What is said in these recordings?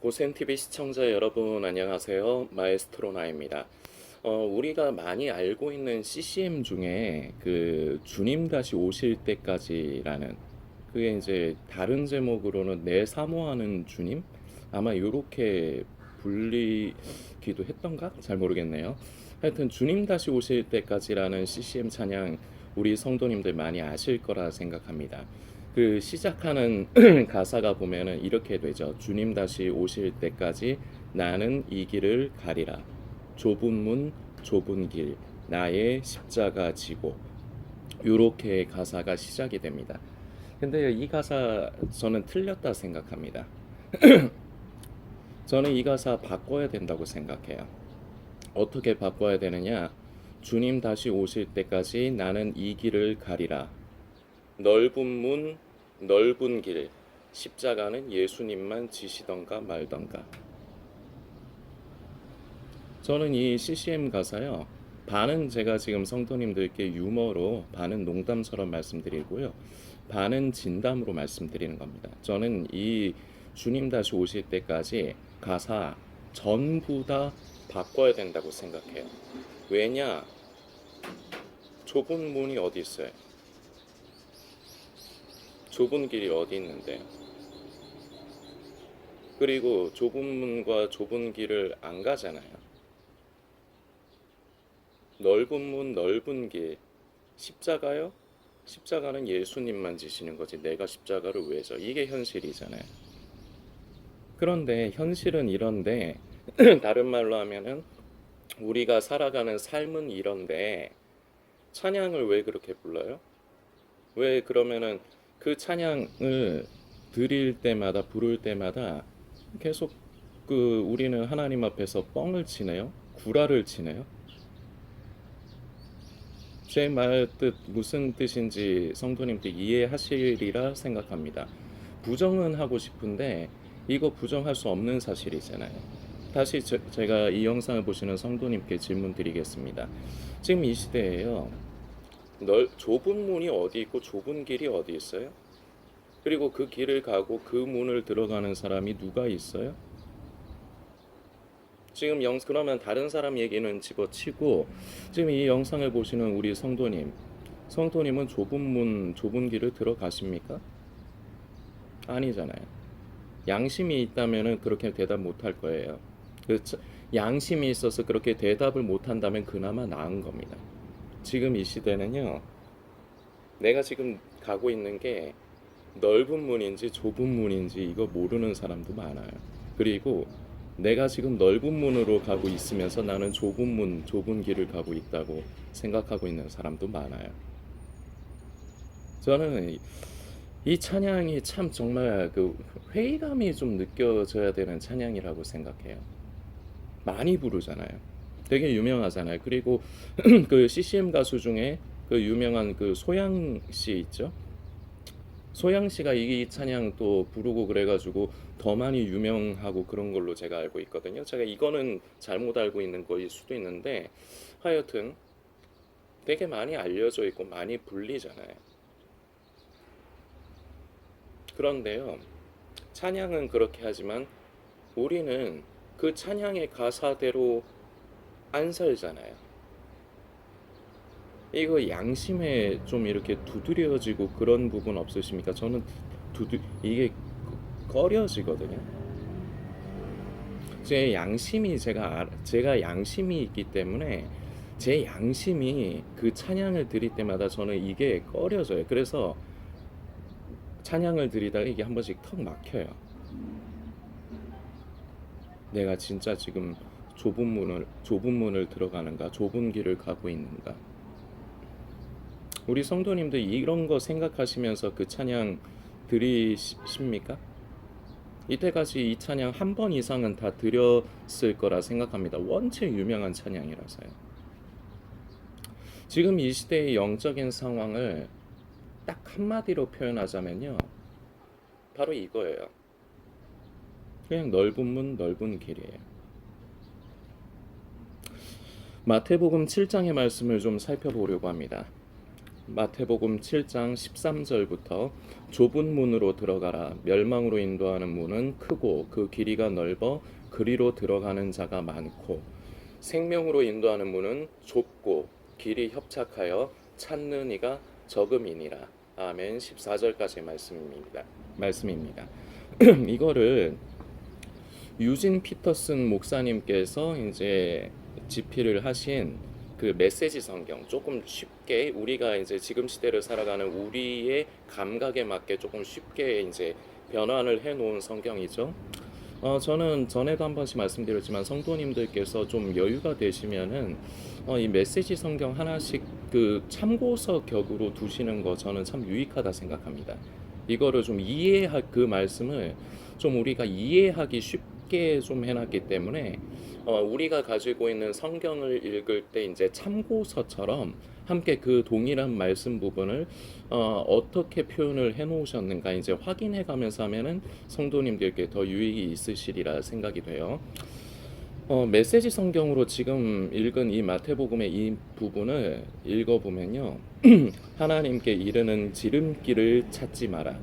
고센TV 시청자 여러분 안녕하세요. 마에스트로 나입니다. 우리가 많이 알고 있는 CCM 중에 그 주님 다시 오실 때까지라는 그게 이제 다른 제목으로는 내 사모하는 주님? 아마 이렇게 불리기도 했던가? 잘 모르겠네요. 하여튼 주님 다시 오실 때까지라는 CCM 찬양 우리 성도님들 많이 아실 거라 생각합니다. 그 시작하는 가사가 보면은 이렇게 되죠. 주님 다시 오실 때까지 나는 이 길을 가리라. 좁은 문, 좁은 길, 나의 십자가 지고. 요렇게 가사가 시작이 됩니다. 근데 이 가사 저는 틀렸다 생각합니다. 저는 이 가사 바꿔야 된다고 생각해요. 어떻게 바꿔야 되느냐? 주님 다시 오실 때까지 나는 이 길을 가리라. 넓은 문, 넓은 길, 십자가는 예수님만 지시던가 말던가. 저는 이 CCM 가사요. 반은 제가 지금 성도님들께 유머로, 반은 농담처럼 말씀드리고요. 반은 진담으로 말씀드리는 겁니다. 저는 이 주님 다시 오실 때까지 가사 전부 다 바꿔야 된다고 생각해요. 왜냐? 좁은 문이 어디 있어요? 좁은 길이 어디 있는데요? 그리고 좁은 문과 좁은 길을 안 가잖아요. 넓은 문, 넓은 길. 십자가요? 십자가는 예수님만 지시는 거지. 내가 십자가를 왜 져? 이게 현실이잖아요. 그런데 현실은 이런데 다른 말로 하면은 우리가 살아가는 삶은 이런데 찬양을 왜 그렇게 불러요? 왜 그러면은 그 찬양을 드릴 때마다 부를 때마다 계속 그 우리는 하나님 앞에서 뻥을 치네요. 구라를 치네요. 제 말 뜻 무슨 뜻인지 성도님들 이해하시리라 생각합니다. 부정은 하고 싶은데 이거 부정할 수 없는 사실이잖아요. 다시 제가 이 영상을 보시는 성도님께 질문 드리겠습니다. 지금 이 시대에요. 좁은 문이 어디 있고 좁은 길이 어디 있어요? 그리고 그 길을 가고 그 문을 들어가는 사람이 누가 있어요? 지금 그러면 다른 사람 얘기는 집어치고 지금 이 영상을 보시는 우리 성도님은 좁은 문, 좁은 길을 들어가십니까? 아니잖아요. 양심이 있다면은 그렇게 대답 못할 거예요. 그 양심이 있어서 그렇게 대답을 못한다면 그나마 나은 겁니다. 지금 이 시대는요, 내가 지금 가고 있는 게 넓은 문인지 좁은 문인지 이거 모르는 사람도 많아요. 그리고 내가 지금 넓은 문으로 가고 있으면서 나는 좁은 문, 좁은 길을 가고 있다고 생각하고 있는 사람도 많아요. 저는 이 찬양이 참 정말 그 회의감이 좀 느껴져야 되는 찬양이라고 생각해요. 많이 부르잖아요. 되게 유명하잖아요. 그리고 그 CCM 가수 중에 그 유명한 그 소양 씨 있죠? 소양 씨가 이 찬양 또 부르고 그래가지고 더 많이 유명하고 그런 걸로 제가 알고 있거든요. 제가 이거는 잘못 알고 있는 거일 수도 있는데 하여튼 되게 많이 알려져 있고 많이 불리잖아요. 그런데요, 찬양은 그렇게 하지만 우리는 그 찬양의 가사대로 안 살잖아요. 이거 양심에 좀 이렇게 두드려지고 그런 부분 없으십니까? 저는 이게 꺼려지거든요. 제가 양심이 있기 때문에 제 양심이 그 찬양을 드릴 때마다 저는 이게 꺼려져요. 그래서 찬양을 드리다가 이게 한 번씩 턱 막혀요. 내가 진짜 지금 좁은 문을 들어가는가, 좁은 길을 가고 있는가. 우리 성도님들 이런 거 생각하시면서 그 찬양 들으십니까? 이때까지 이 찬양 한 번 이상은 다 드렸을 거라 생각합니다. 원체 유명한 찬양이라서요. 지금 이 시대의 영적인 상황을 딱 한마디로 표현하자면요. 바로 이거예요. 그냥 넓은 문, 넓은 길이에요. 마태복음 7장의 말씀을 좀 살펴보려고 합니다. 마태복음 7장 13절부터 좁은 문으로 들어가라. 멸망으로 인도하는 문은 크고 그 길이가 넓어 그리로 들어가는 자가 많고 생명으로 인도하는 문은 좁고 길이 협착하여 찾는 이가 적음이니라. 아멘. 14절까지 말씀입니다. 이거를 유진 피터슨 목사님께서 이제 집필을 하신 그 메시지 성경, 조금 쉽게 우리가 이제 지금 시대를 살아가는 우리의 감각에 맞게 조금 쉽게 이제 변환을 해 놓은 성경이죠. 저는 전에도 한 번씩 말씀드렸지만 성도님들께서 좀 여유가 되시면은 이 메시지 성경 하나씩 그 참고서 격으로 두시는 거 저는 참 유익하다 생각합니다. 이거를 좀 이해할 그 말씀을 좀 우리가 이해하기 쉽게 좀 해놨기 때문에 우리가 가지고 있는 성경을 읽을 때 이제 참고서처럼 함께 그 동일한 말씀 부분을 어떻게 표현을 해 놓으셨는가 이제 확인해 가면서 하면은 성도님들께 더 유익이 있으시리라 생각이 돼요. 메시지 성경으로 지금 읽은 이 마태복음의 이 부분을 읽어보면요. 하나님께 이르는 지름길을 찾지 마라.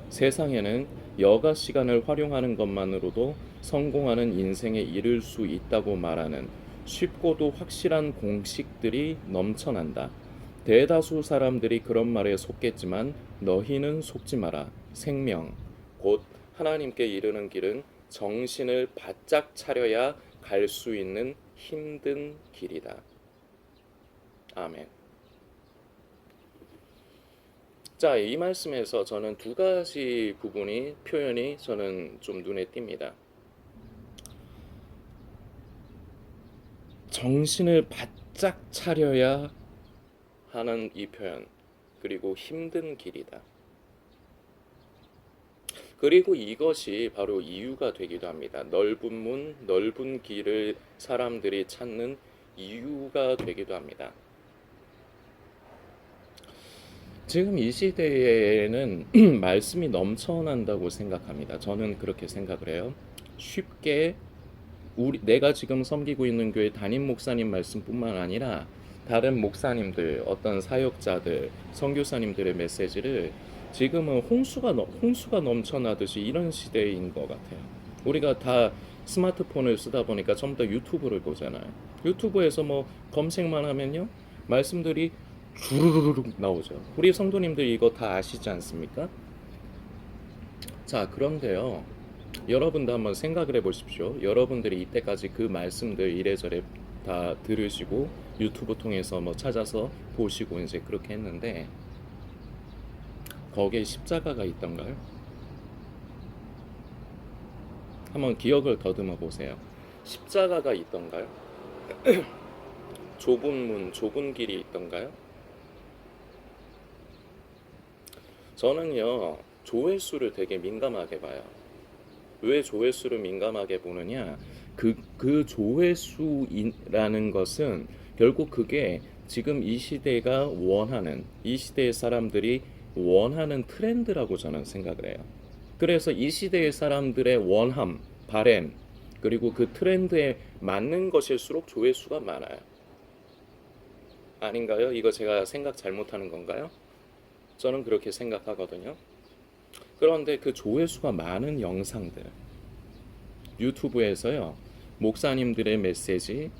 세상에는 여가 시간을 활용하는 것만으로도 성공하는 인생에 이를 수 있다고 말하는 쉽고도 확실한 공식들이 넘쳐난다. 대다수 사람들이 그런 말에 속겠지만 너희는 속지 마라. 생명, 곧 하나님께 이르는 길은 정신을 바짝 차려야 갈 수 있는 힘든 길이다. 아멘. 자, 이 말씀에서 저는 두 가지 부분이 표현이 저는 좀 눈에 띕니다. 정신을 바짝 차려야 하는 이 표현, 그리고 힘든 길이다. 그리고 이것이 바로 이유가 되기도 합니다. 넓은 문, 넓은 길을 사람들이 찾는 이유가 되기도 합니다. 지금 이 시대에는 말씀이 넘쳐난다고 생각합니다. 저는 그렇게 생각을 해요. 쉽게 내가 지금 섬기고 있는 교회 담임 목사님 말씀뿐만 아니라 다른 목사님들, 어떤 사역자들, 선교사님들의 메시지를 지금은 홍수가 넘쳐나듯이 이런 시대인 것 같아요. 우리가 다 스마트폰을 쓰다 보니까 전부 다 유튜브를 보잖아요. 유튜브에서 뭐 검색만 하면요, 말씀들이 주르르륵 나오죠. 우리 성도님들 이거 다 아시지 않습니까? 자, 그런데요, 여러분도 한번 생각을 해보십시오. 여러분들이 이때까지 그 말씀들 이래저래 다 들으시고 유튜브 통해서 뭐 찾아서 보시고 이제 그렇게 했는데 거기에 십자가가 있던가요? 한번 기억을 더듬어 보세요. 십자가가 있던가요? 좁은 문, 좁은 길이 있던가요? 저는요, 조회수를 되게 민감하게 봐요. 왜 조회수를 민감하게 보느냐? 그 조회수라는 것은 결국 그게 지금 이 시대가 원하는, 이 시대의 사람들이 원하는 트렌드라고 저는 생각을 해요. 그래서 이 시대의 사람들의 원함, 바램, 그리고 그 트렌드에 맞는 것일수록 조회수가 많아요. 아닌가요? 이거 제가 생각 잘못하는 건가요? 저는 그렇게 생각하거든요. 그런데 그 조회수가 많은 영상들, 유튜브에서요, 목사님들의 메시지,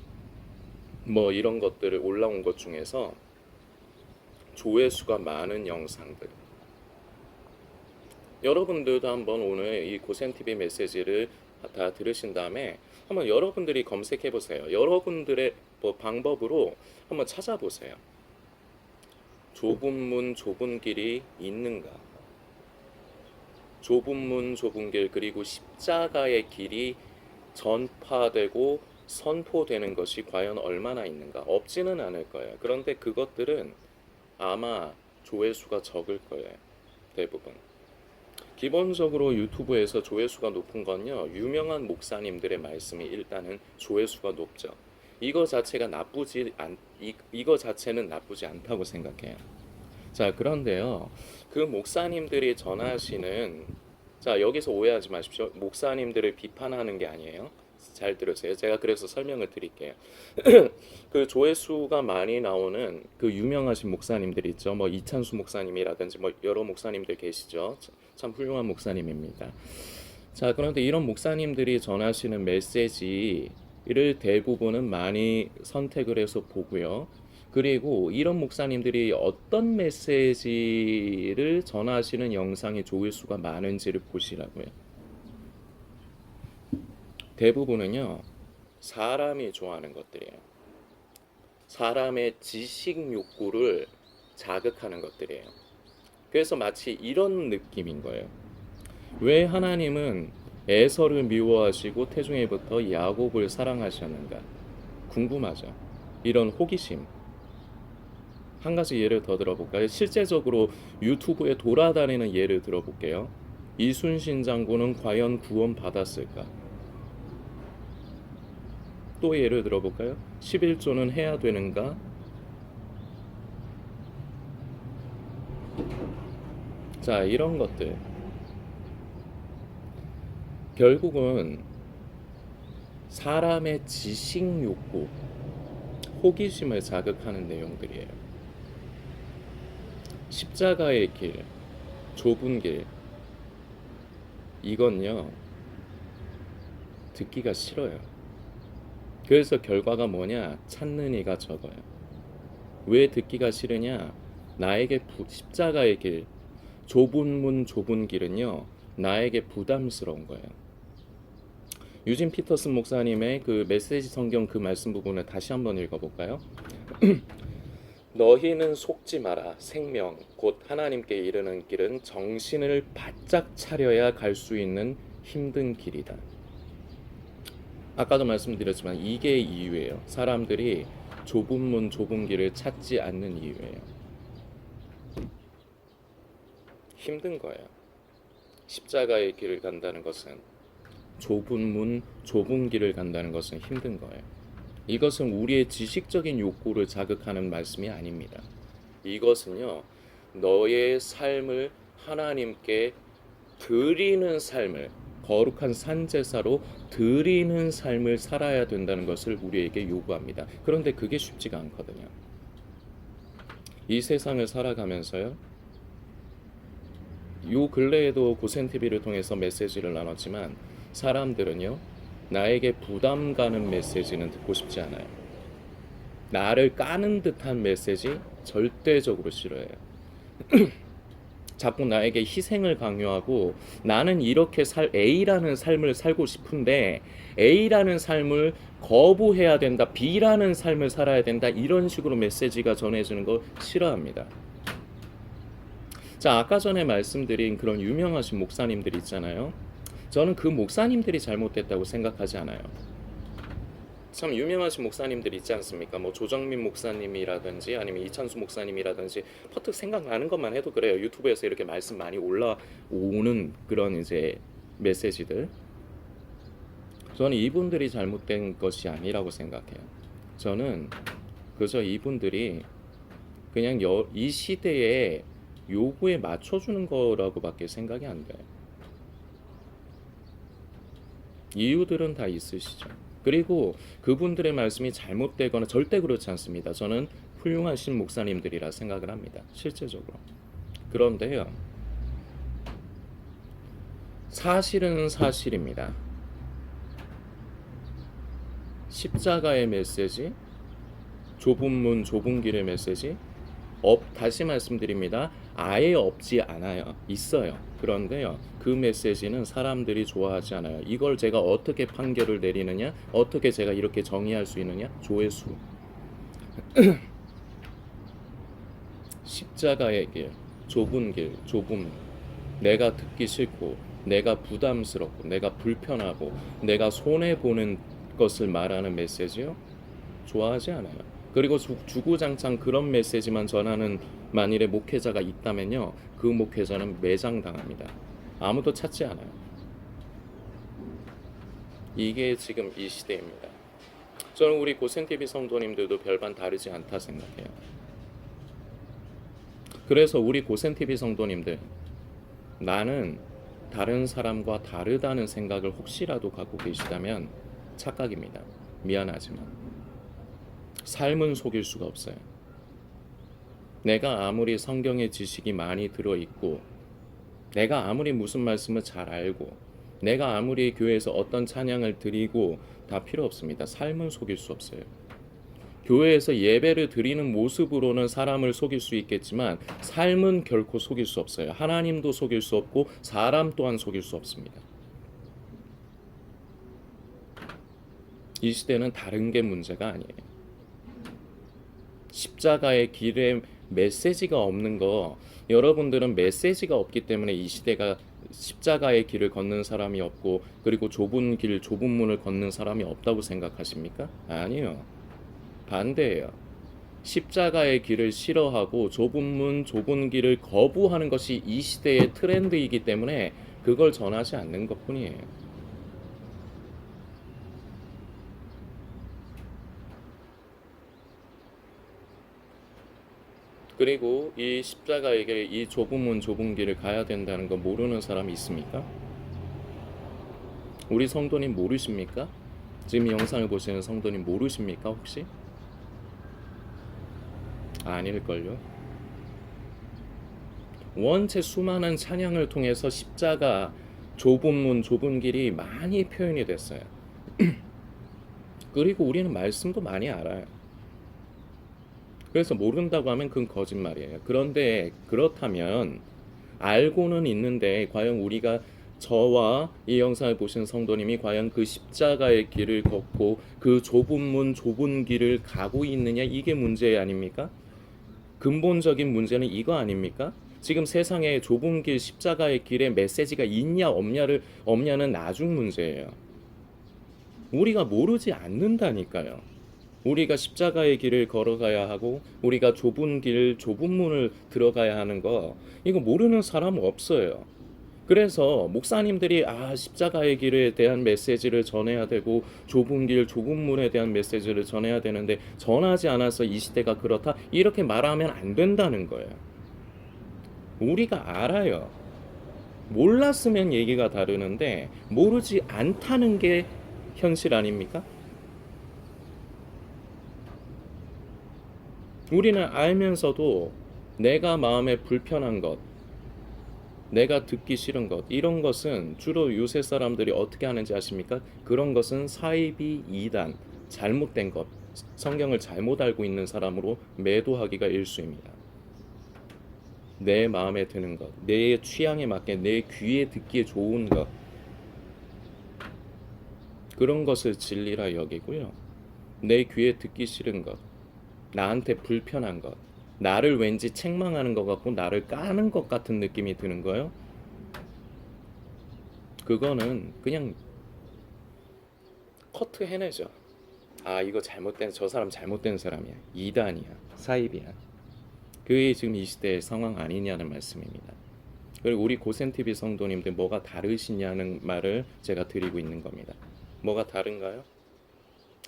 뭐 이런 것들을 올라온 것 중에서 조회수가 많은 영상들. 여러분들도 한번 오늘 이 고센TV 메시지를 다 들으신 다음에 한번 여러분들이 검색해 보세요. 여러분들의 뭐 방법으로 한번 찾아보세요. 좁은 문, 좁은 길이 있는가? 좁은 문, 좁은 길, 그리고 십자가의 길이 전파되고 선포되는 것이 과연 얼마나 있는가? 없지는 않을 거예요. 그런데 그것들은 아마 조회수가 적을 거예요. 대부분. 기본적으로 유튜브에서 조회수가 높은 건요, 유명한 목사님들의 말씀이 일단은 조회수가 높죠. 이거 자체는 나쁘지 않다고 생각해요. 자, 그런데요, 그 목사님들이 전하시는, 자, 여기서 오해하지 마십시오. 목사님들을 비판하는 게 아니에요. 잘 들으세요. 제가 그래서 설명을 드릴게요. 그 조회수가 많이 나오는 그 유명하신 목사님들 있죠. 뭐 이찬수 목사님이라든지 뭐 여러 목사님들 계시죠. 참 훌륭한 목사님입니다. 자, 그런데 이런 목사님들이 전하시는 메시지를 대부분은 많이 선택을 해서 보고요. 그리고 이런 목사님들이 어떤 메시지를 전하시는 영상의 조회수가 많은지를 보시라고요. 대부분은요, 사람이 좋아하는 것들이에요. 사람의 지식 욕구를 자극하는 것들이에요. 그래서 마치 이런 느낌인 거예요. 왜 하나님은 에서를 미워하시고 태중에부터 야곱을 사랑하셨는가? 궁금하죠. 이런 호기심. 한 가지 예를 더 들어볼까요? 실제적으로 유튜브에 돌아다니는 예를 들어볼게요. 이순신 장군은 과연 구원 받았을까? 또 예를 들어볼까요? 11조는 해야 되는가? 자, 이런 것들. 결국은 사람의 지식 욕구, 호기심을 자극하는 내용들이에요. 십자가의 길, 좁은 길, 이건요, 듣기가 싫어요. 그래서 결과가 뭐냐? 찾는 이가 적어요. 왜 듣기가 싫으냐? 나에게 십자가의 길, 좁은 문, 좁은 길은요, 나에게 부담스러운 거예요. 유진 피터슨 목사님의 그 메시지 성경 그 말씀 부분을 다시 한번 읽어볼까요? 너희는 속지 마라. 생명 곧 하나님께 이르는 길은 정신을 바짝 차려야 갈 수 있는 힘든 길이다. 아까도 말씀드렸지만 이게 이유예요. 사람들이 좁은 문 좁은 길을 찾지 않는 이유예요. 힘든 거예요. 십자가의 길을 간다는 것은, 좁은 문 좁은 길을 간다는 것은 힘든 거예요. 이것은 우리의 지식적인 욕구를 자극하는 말씀이 아닙니다. 이것은요, 너의 삶을 하나님께 드리는 삶을, 거룩한 산제사로 드리는 삶을 살아야 된다는 것을 우리에게 요구합니다. 그런데 그게 쉽지가 않거든요. 이 세상을 살아가면서요, 요 근래에도 고센TV를 통해서 메시지를 나눴지만 사람들은요, 나에게 부담 가는 메시지는 듣고 싶지 않아요. 나를 까는 듯한 메시지 절대적으로 싫어해요. 자꾸 나에게 희생을 강요하고 나는 이렇게 A라는 삶을 살고 싶은데 A라는 삶을 거부해야 된다, B라는 삶을 살아야 된다, 이런 식으로 메시지가 전해지는 거 싫어합니다. 자, 아까 전에 말씀드린 그런 유명하신 목사님들 있잖아요. 저는 그 목사님들이 잘못됐다고 생각하지 않아요. 참 유명하신 목사님들 있지 않습니까? 뭐 조정민 목사님이라든지 아니면 이찬수 목사님이라든지 퍼뜩 생각나는 것만 해도 그래요. 유튜브에서 이렇게 말씀 많이 올라오는 그런 이제 메시지들. 저는 이분들이 잘못된 것이 아니라고 생각해요. 저는 그저 이분들이 그냥 이 시대의 요구에 맞춰주는 거라고밖에 생각이 안 돼요. 이유들은 다 있으시죠. 그리고 그분들의 말씀이 잘못되거나 절대 그렇지 않습니다. 저는 훌륭하신 목사님들이라 생각을 합니다. 실제적으로. 그런데요, 사실은 사실입니다. 십자가의 메시지, 좁은 문 좁은 길의 메시지, 다시 말씀드립니다. 아예 없지 않아요. 있어요. 그런데요, 그 메시지는 사람들이 좋아하지 않아요. 이걸 제가 어떻게 판결을 내리느냐, 어떻게 제가 이렇게 정의할 수 있느냐? 조회수. 십자가의 길, 좁은 길, 좁은, 내가 듣기 싫고 내가 부담스럽고 내가 불편하고 내가 손해보는 것을 말하는 메시지요? 좋아하지 않아요. 그리고 주구장창 그런 메시지만 전하는 만일의 목회자가 있다면요, 그 목회자는 매장당합니다. 아무도 찾지 않아요. 이게 지금 이 시대입니다. 저는 우리 고센TV 성도님들도 별반 다르지 않다 생각해요. 그래서 우리 고센TV 성도님들, 나는 다른 사람과 다르다는 생각을 혹시라도 갖고 계시다면 착각입니다. 미안하지만 삶은 속일 수가 없어요. 내가 아무리 성경의 지식이 많이 들어있고, 내가 아무리 무슨 말씀을 잘 알고, 내가 아무리 교회에서 어떤 찬양을 드리고 다 필요 없습니다. 삶은 속일 수 없어요. 교회에서 예배를 드리는 모습으로는 사람을 속일 수 있겠지만 삶은 결코 속일 수 없어요. 하나님도 속일 수 없고 사람 또한 속일 수 없습니다. 이 시대는 다른 게 문제가 아니에요. 십자가의 길에 메시지가 없는 거, 여러분들은 메시지가 없기 때문에 이 시대가 십자가의 길을 걷는 사람이 없고, 그리고 좁은 길, 좁은 문을 걷는 사람이 없다고 생각하십니까? 아니요. 반대예요. 십자가의 길을 싫어하고 좁은 문, 좁은 길을 거부하는 것이 이 시대의 트렌드이기 때문에 그걸 전하지 않는 것뿐이에요. 그리고 이 십자가의 길, 이 좁은 문, 좁은 길을 가야 된다는 거 모르는 사람이 있습니까? 우리 성도님 모르십니까? 지금 이 영상을 보시는 성도님 모르십니까 혹시? 아닐걸요? 원체 수많은 찬양을 통해서 십자가, 좁은 문, 좁은 길이 많이 표현이 됐어요. 그리고 우리는 말씀도 많이 알아요. 그래서 모른다고 하면 그건 거짓말이에요. 그런데 그렇다면 알고는 있는데 과연 우리가, 저와 이 영상을 보신 성도님이 과연 그 십자가의 길을 걷고 그 좁은 문, 좁은 길을 가고 있느냐, 이게 문제 아닙니까? 근본적인 문제는 이거 아닙니까? 지금 세상에 좁은 길, 십자가의 길에 메시지가 있냐 없냐는 나중 문제예요. 우리가 모르지 않는다니까요. 우리가 십자가의 길을 걸어가야 하고 우리가 좁은 길, 좁은 문을 들어가야 하는 거, 이거 모르는 사람 없어요. 그래서 목사님들이 십자가의 길에 대한 메시지를 전해야 되고 좁은 길, 좁은 문에 대한 메시지를 전해야 되는데 전하지 않아서 이 시대가 그렇다, 이렇게 말하면 안 된다는 거예요. 우리가 알아요. 몰랐으면 얘기가 다르는데 모르지 않다는 게 현실 아닙니까? 우리는 알면서도 내가 마음에 불편한 것, 내가 듣기 싫은 것, 이런 것은 주로 요새 사람들이 어떻게 하는지 아십니까? 그런 것은 사이비 이단, 잘못된 것, 성경을 잘못 알고 있는 사람으로 매도하기가 일쑤입니다. 내 마음에 드는 것, 내 취향에 맞게, 내 귀에 듣기에 좋은 것, 그런 것을 진리라 여기고요. 내 귀에 듣기 싫은 것, 나한테 불편한 것, 나를 왠지 책망하는 것 같고 나를 까는 것 같은 느낌이 드는 거예요. 그거는 그냥 커트 해내죠. 이거 잘못된, 저 사람 잘못된 사람이야, 이단이야, 사입이야. 그게 지금 이 시대의 상황 아니냐는 말씀입니다. 그리고 우리 고센TV 성도님들 뭐가 다르시냐는 말을 제가 드리고 있는 겁니다. 뭐가 다른가요?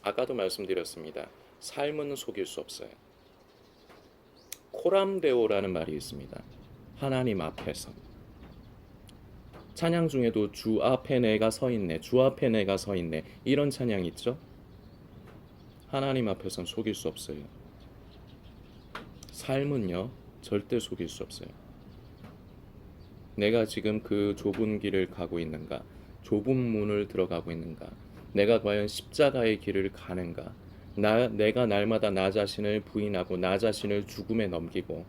아까도 말씀드렸습니다. 삶은 속일 수 없어요. 코람데오라는 말이 있습니다. 하나님 앞에서. 찬양 중에도 주 앞에 내가 서 있네, 주 앞에 내가 서 있네, 이런 찬양 있죠? 하나님 앞에선 속일 수 없어요. 삶은요, 절대 속일 수 없어요. 내가 지금 그 좁은 길을 가고 있는가, 좁은 문을 들어가고 있는가, 내가 과연 십자가의 길을 가는가, 내가 날마다 나 자신을 부인하고 나 자신을 죽음에 넘기고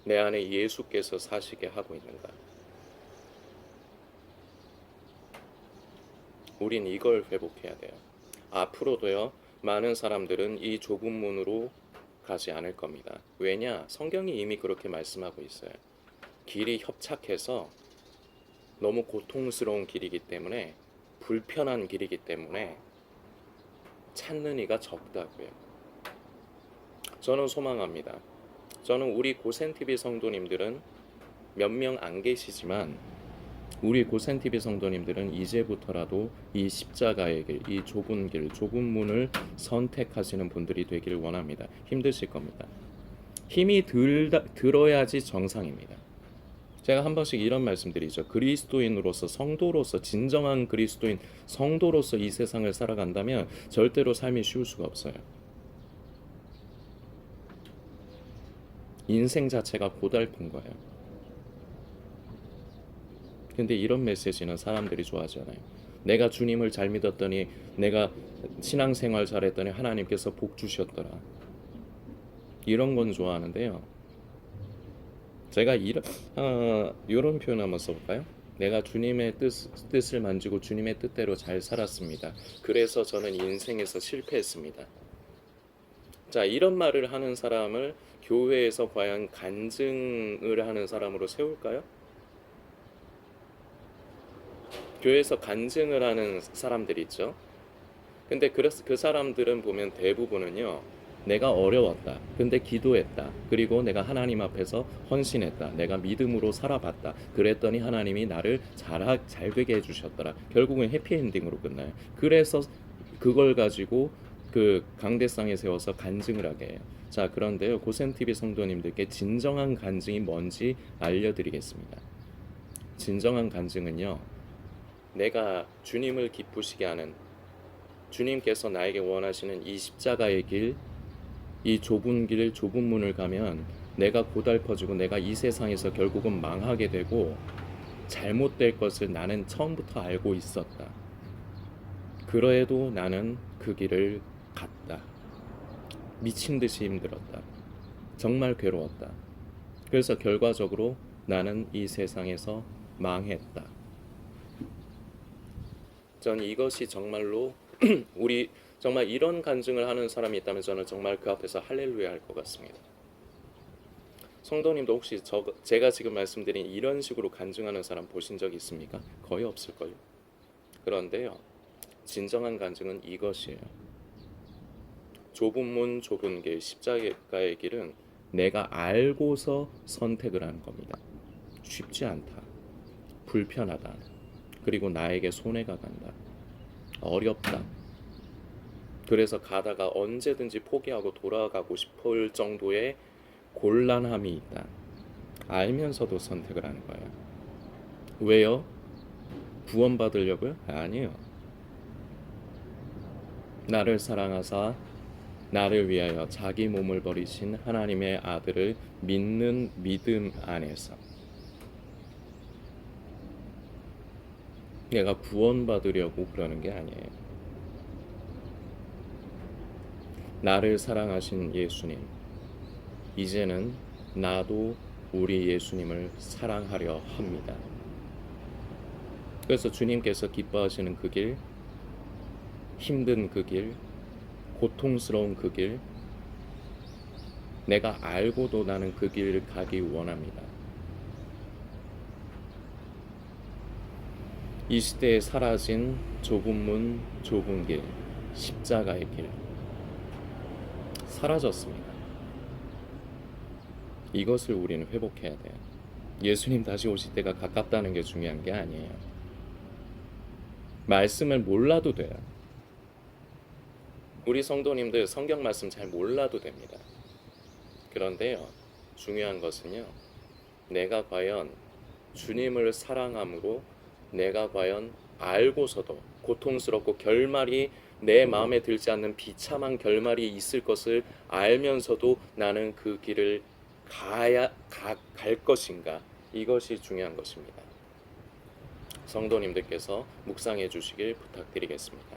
내 안에 예수께서 사시게 하고 있는가. 우린 이걸 회복해야 돼요. 앞으로도요, 많은 사람들은 이 좁은 문으로 가지 않을 겁니다. 왜냐? 성경이 이미 그렇게 말씀하고 있어요. 길이 협착해서 너무 고통스러운 길이기 때문에, 불편한 길이기 때문에 찾는 이가 적다고요. 저는 소망합니다. 저는 우리 고센TV 성도님들은 몇 명 안 계시지만 우리 고센TV 성도님들은 이제부터라도 이 십자가의 길, 이 좁은 길, 좁은 문을 선택하시는 분들이 되기를 원합니다. 힘드실 겁니다. 힘이 들어야지 정상입니다. 제가 한 번씩 이런 말씀드리죠. 그리스도인으로서 성도로서 진정한 그리스도인 성도로서 이 세상을 살아간다면 절대로 삶이 쉬울 수가 없어요. 인생 자체가 고달픈 거예요. 근데 이런 메시지는 사람들이 좋아하잖아요. 내가 주님을 잘 믿었더니, 내가 신앙생활 잘했더니 하나님께서 복 주셨더라. 이런 건 좋아하는데요. 제가 이런 표현 한번 써볼까요? 내가 주님의 뜻을 만지고 주님의 뜻대로 잘 살았습니다. 그래서 저는 인생에서 실패했습니다. 자, 이런 말을 하는 사람을 교회에서 과연 간증을 하는 사람으로 세울까요? 교회에서 간증을 하는 사람들 있죠. 근데 그 사람들은 보면 대부분은요, 내가 어려웠다. 근데 기도했다. 그리고 내가 하나님 앞에서 헌신했다. 내가 믿음으로 살아봤다. 그랬더니 하나님이 나를 잘 되게 해주셨더라. 결국은 해피엔딩으로 끝나요. 그래서 그걸 가지고 그 강대상에 세워서 간증을 하게 해요. 자, 그런데요, 고센TV 성도님들께 진정한 간증이 뭔지 알려드리겠습니다. 진정한 간증은요, 내가 주님을 기쁘시게 하는, 주님께서 나에게 원하시는 이 십자가의 길, 이 좁은 길, 좁은 문을 가면 내가 고달퍼지고 내가 이 세상에서 결국은 망하게 되고 잘못될 것을 나는 처음부터 알고 있었다. 그래도 나는 그 길을 갔다. 미친 듯이 힘들었다. 정말 괴로웠다. 그래서 결과적으로 나는 이 세상에서 망했다. 전 이것이 정말로 우리 정말 이런 간증을 하는 사람이 있다면 저는 정말 그 앞에서 할렐루야 할 것 같습니다. 성도님도 혹시 제가 지금 말씀드린 이런 식으로 간증하는 사람 보신 적 있습니까? 거의 없을걸요. 그런데요, 진정한 간증은 이것이에요. 좁은 문 좁은 길, 십자가의 길은 내가 알고서 선택을 하는 겁니다. 쉽지 않다. 불편하다. 그리고 나에게 손해가 간다. 어렵다. 그래서 가다가 언제든지 포기하고 돌아가고 싶을 정도의 곤란함이 있다. 알면서도 선택을 하는 거예요. 왜요? 구원받으려고요? 아니에요. 나를 사랑하사 나를 위하여 자기 몸을 버리신 하나님의 아들을 믿는 믿음 안에서 내가 구원받으려고 그러는 게 아니에요. 나를 사랑하신 예수님, 이제는 나도 우리 예수님을 사랑하려 합니다. 그래서 주님께서 기뻐하시는 그 길, 힘든 그 길, 고통스러운 그 길, 내가 알고도 나는 그 길을 가기 원합니다. 이 시대에 사라진 좁은 문, 좁은 길, 십자가의 길 사라졌습니다. 이것을 우리는 회복해야 돼요. 예수님 다시 오실 때가 가깝다는 게 중요한 게 아니에요. 말씀을 몰라도 돼요. 우리 성도님들 성경 말씀 잘 몰라도 됩니다. 그런데요, 중요한 것은요, 내가 과연 주님을 사랑함으로 내가 과연 알고서도 고통스럽고 결말이 내 마음에 들지 않는 비참한 결말이 있을 것을 알면서도 나는 그 길을 갈 것인가, 이것이 중요한 것입니다. 성도님들께서 묵상해 주시길 부탁드리겠습니다.